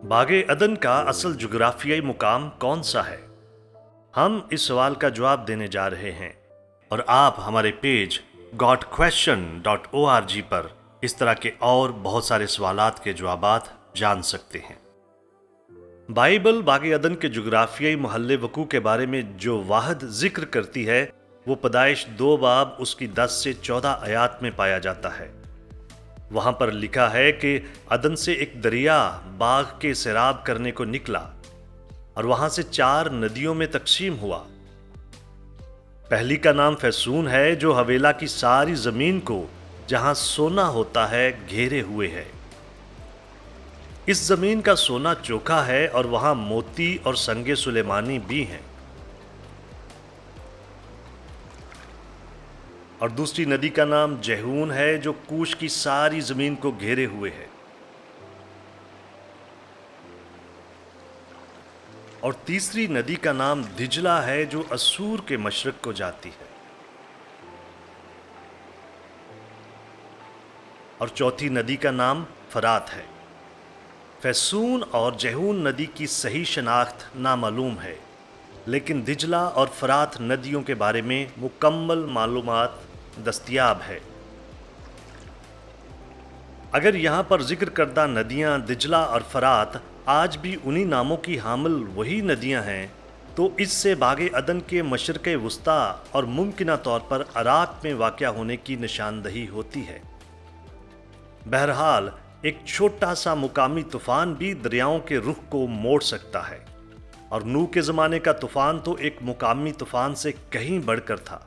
बाग अदन का असल जुग्राफियाई मुकाम कौन सा है? हम इस सवाल का जवाब देने जा रहे हैं और आप हमारे पेज gotquestion.org पर इस तरह के और बहुत सारे सवालात के जवाबात जान सकते हैं। बाइबल बाग अदन के जुग्राफियाई महल्ले वकू के बारे में जो वाहद जिक्र करती है वो पैदाइश 2 बाब उसकी 10 से 14 आयात में पाया जाता है। वहां पर लिखा है कि अदन से एक दरिया बाग के सैराब करने को निकला और वहां से 4 नदियों में तकसीम हुआ। पहली का नाम फैसून है जो हवेला की सारी जमीन को जहां सोना होता है घेरे हुए है। इस जमीन का सोना चोखा है और वहां मोती और संगे सुलेमानी भी हैं। और दूसरी नदी का नाम जहून है जो कूश की सारी जमीन को घेरे हुए है। और तीसरी नदी का नाम दिजला है जो असूर के मशरक को जाती है। और चौथी नदी का नाम फरात है। फैसून और जहून नदी की सही शनाख्त नामालूम है, लेकिन दिजला और फरात नदियों के बारे में मुकम्मल मालूमात दस्तयाब है। अगर यहां पर जिक्र करदा नदियां दिजला और फरात आज भी उन्हीं नामों की हामिल वही नदियां हैं, तो इससे बाग अदन के मशरक़े वुस्ता और मुमकिना तौर पर इराक में वाक़या होने की निशानदही होती है। बहरहाल एक छोटा सा मुकामी तूफान भी दरियाओं के रुख को मोड़ सकता है, और नूह के ज़माने का तूफान तो एक मुकामी तूफान से कहीं बढ़कर था।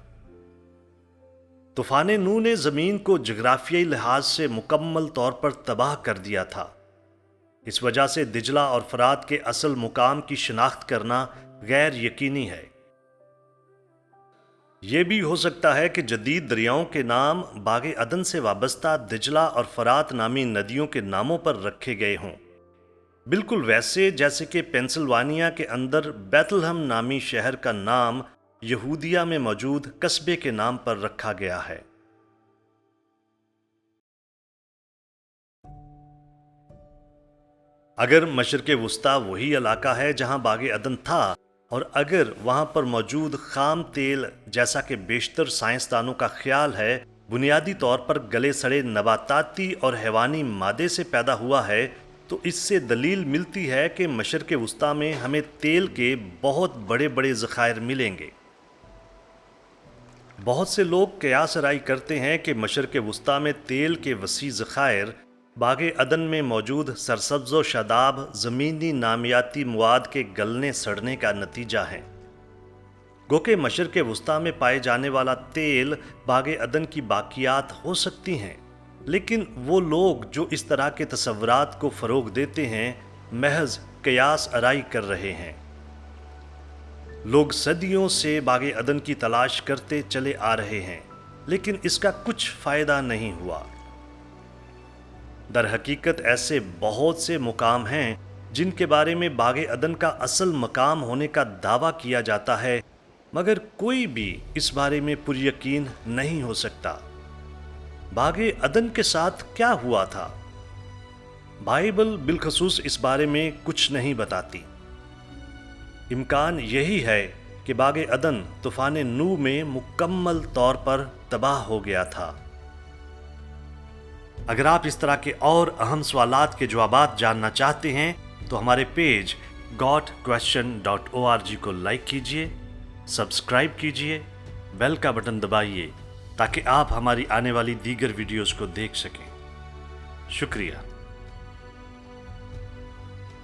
तूफान नूह ने ज़मीन को जोग्राफियाई लिहाज से मुकम्मल तौर पर तबाह कर दिया था। इस वजह से दिजला और फरात के असल मुकाम की शिनाख्त करना गैर यकीनी है। यह भी हो सकता है कि जदीद दरियाओं के नाम बाग अदन से वाबस्ता दिजला और फरात नामी नदियों के नामों पर रखे गए हों, बिल्कुल वैसे जैसे कि पेंसिल्वानिया के अंदर बैतलहम नामी शहर का नाम यहूदिया में मौजूद कस्बे के नाम पर रखा गया है। अगर मशरक़े वुस्ता वही इलाका है जहां बाग अदन था, और अगर वहां पर मौजूद खाम तेल, जैसा कि बेशतर साइंसदानों का ख्याल है, बुनियादी तौर पर गले सड़े नबाताती और हैवानी मादे से पैदा हुआ है, तो इससे दलील मिलती है कि मशरक़े वुस्ता में हमें तेल के बहुत बड़े बड़े ज़खायर मिलेंगे। बहुत से लोग क़यास राई करते हैं कि मशरक़े वुस्ता में तेल के वसी ज़खायर बाग अदन में मौजूद सरसब्ज़ व शादाब ज़मीनी नामियाती मवाद के गलने सड़ने का नतीजा है। गो के मशरक़े वुस्ता में पाए जाने वाला तेल बाग अदन की बाकियात हो सकती हैं, लेकिन वो लोग जो इस तरह के तसव्वुरात को फ़रोग़ देते हैं महज क़यास आराई कर रहे हैं। लोग सदियों से बाग अदन की तलाश करते चले आ रहे हैं, लेकिन इसका कुछ फ़ायदा नहीं हुआ। दर हकीकत ऐसे बहुत से मुकाम हैं जिनके बारे में बाग अदन का असल मकाम होने का दावा किया जाता है, मगर कोई भी इस बारे में पुरयकीन नहीं हो सकता। बाग अदन के साथ क्या हुआ था? बाइबल बिलखसूस इस बारे में कुछ नहीं बताती। इम्कान यही है कि बाग अदन तूफान नूह में मुकम्मल तौर पर तबाह हो गया था। अगर आप इस तरह के और अहम सवालात के जवाबात जानना चाहते हैं तो हमारे पेज gotquestion.org को लाइक कीजिए, सब्सक्राइब कीजिए, बेल का बटन दबाइए ताकि आप हमारी आने वाली दीगर वीडियोस को देख सकें। शुक्रिया।